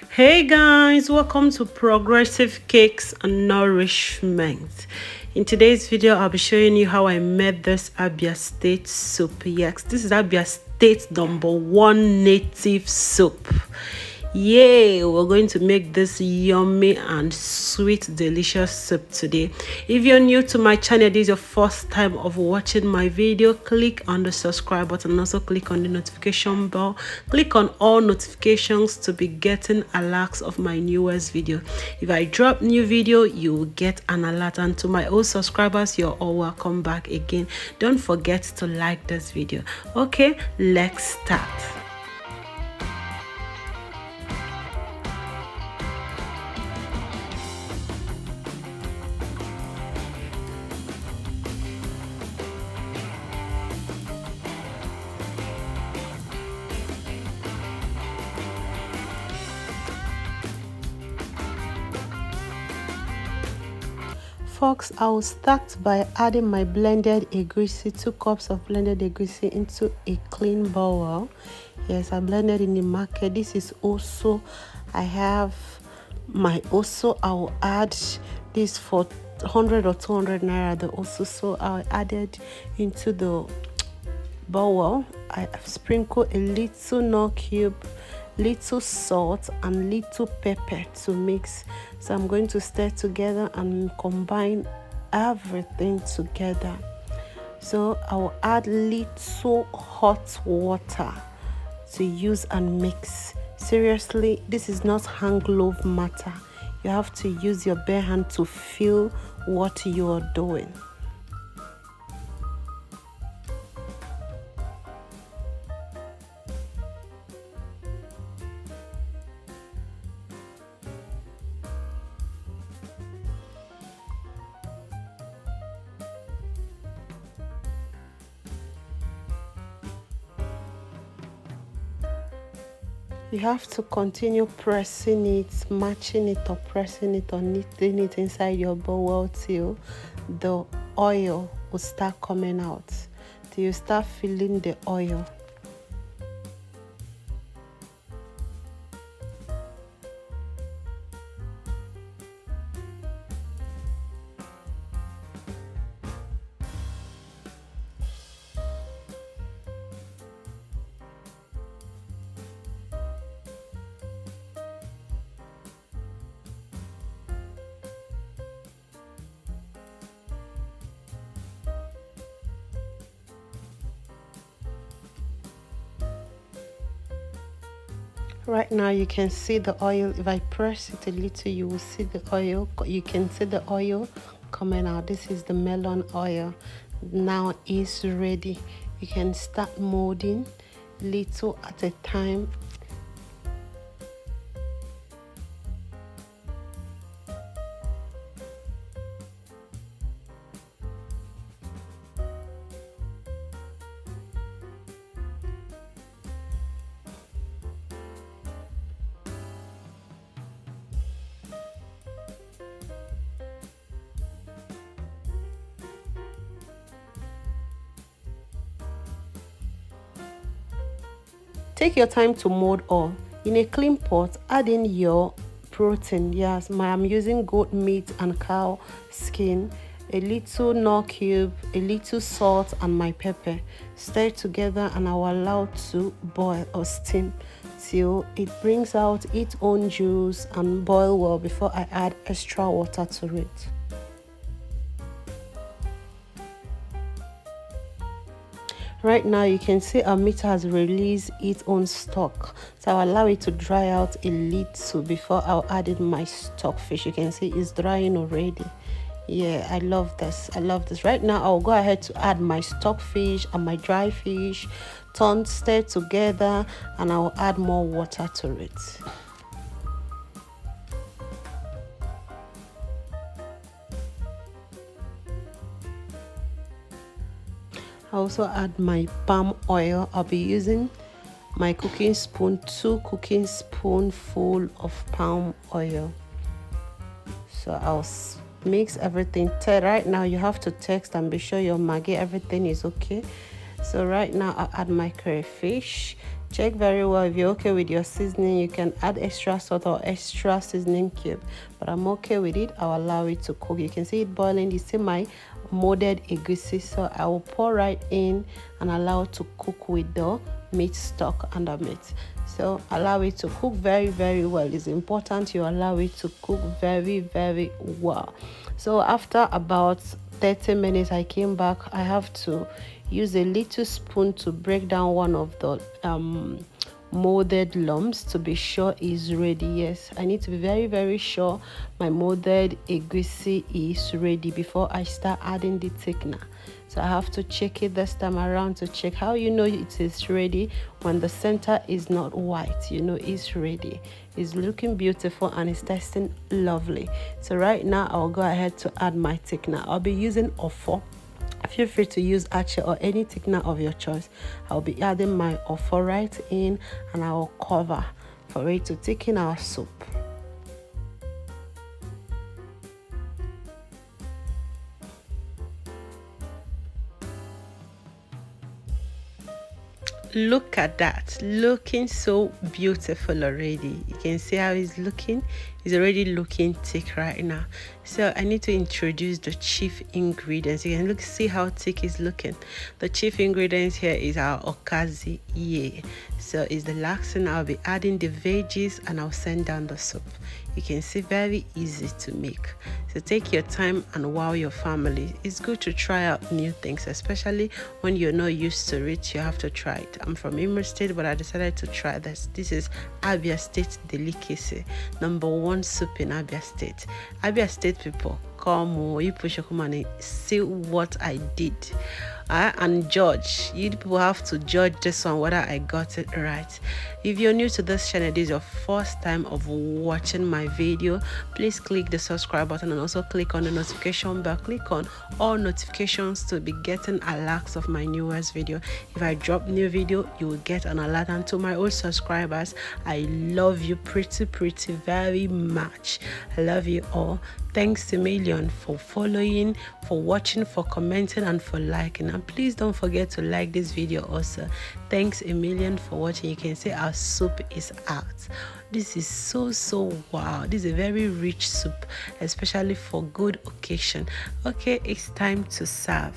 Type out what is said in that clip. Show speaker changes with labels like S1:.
S1: Hey guys, welcome to Progressive Cakes and Nourishment. In today's video, I'll be showing you how I made this Abia State soup. Yes, this is Abia State #1 native soup. Yay, we're going to make this yummy and sweet delicious soup today. If you're new to my channel, this is your first time of watching my video, click on the subscribe button and also click on the notification bell. Click on all notifications to be getting alerts of my newest video. If I drop new video, you will get an alert. And to my old subscribers, you're all welcome back again. Don't forget to like this video. Okay, let's start. Folks, I will start by adding my blended egusi, 2 cups of blended egusi into a clean bowl. Yes, I blended in the market. This is also, I have my also, I will add this for 100 or 200 naira. The also, so I added into the bowl. I sprinkle a little nut cube, little salt and little pepper to mix. So I'm going to stir together and combine everything together. So I will add little hot water to use and mix. Seriously, this is not hand glove matter. You have to use your bare hand to feel what you are doing. You have to continue pressing it, matching it or pressing it or kneading it inside your bowl till the oil will start coming out, till you start feeling the oil. Right now you can see the oil. If I press it a little, you will see the oil. You can see the oil coming out. This is the melon oil. Now it's ready. You can start molding little at a time. Take your time to mold all. In a clean pot, add in your protein. Yes, I'm using goat meat and cow skin, a little nut cube, a little salt and my pepper. Stir together and I will allow to boil or steam till it brings out its own juice and boil well before I add extra water to it. Right now you can see our meat has released its own stock, so I'll allow it to dry out a little before I'll add in my stock fish. You can see it's drying already. Yeah, I love this. Right now I'll go ahead to add my stock fish and my dry fish, stir together, and I'll add more water to it. I also add my palm oil. I'll be using my cooking spoon, 2 cooking spoonful of palm oil. So I'll mix everything. Right now you have to text and be sure your maggi everything is okay. So right now I'll add my crayfish. Check very well. If you're okay with your seasoning, you can add extra salt or extra seasoning cube, but I'm okay with it. I'll allow it to cook. You can see it boiling. You see my molded egusi, so I will pour right in and allow it to cook with the meat stock and the meat. So allow it to cook very, very well. It's important you allow it to cook very, very well. So after about 30 minutes, I came back. I have to use a little spoon to break down one of the molded lumps to be sure is ready. Yes, I need to be very, very sure my molded egusi is ready before I start adding the thickener. So I have to check it this time around to check. How you know it is ready? When the center is not white, you know it's ready. It's looking beautiful and it's tasting lovely. So right now I'll go ahead to add my thickener. I'll be using ofo. Feel free to use ache or any thickener of your choice. I'll be adding my ofo right in and I will cover for it to thicken our soup. Look at that, looking so beautiful already. You can see how it's looking. It's already looking thick right now. So I need to introduce the chief ingredients. You can see how thick it's looking. The chief ingredients here is our Ukazi. Yeah, so it's the laxing. I'll be adding the veggies and I'll send down the soup. You can see very easy to make. So take your time and wow your family. It's good to try out new things, especially when you're not used to it. You have to try it. I'm from Imo State, but I decided to try this. This is Abia State delicacy, #1 soup in Abia State. Abia State people, come you push your come and see what I did. And judge. You people have to judge this one whether I got it right. If you're new to this channel, this is your first time of watching my video, please click the subscribe button and also click on the notification bell. Click on all notifications to be getting alerts of my newest video. If I drop new video, you will get an alert. And to my old subscribers, I love you pretty very much. I love you all. Thanks a million for following, for watching, for commenting and for liking. And please don't forget to like this video also. Thanks a million for watching. You can see our soup is out. This is so wow. This is a very rich soup, especially for good occasion. Okay, it's time to serve.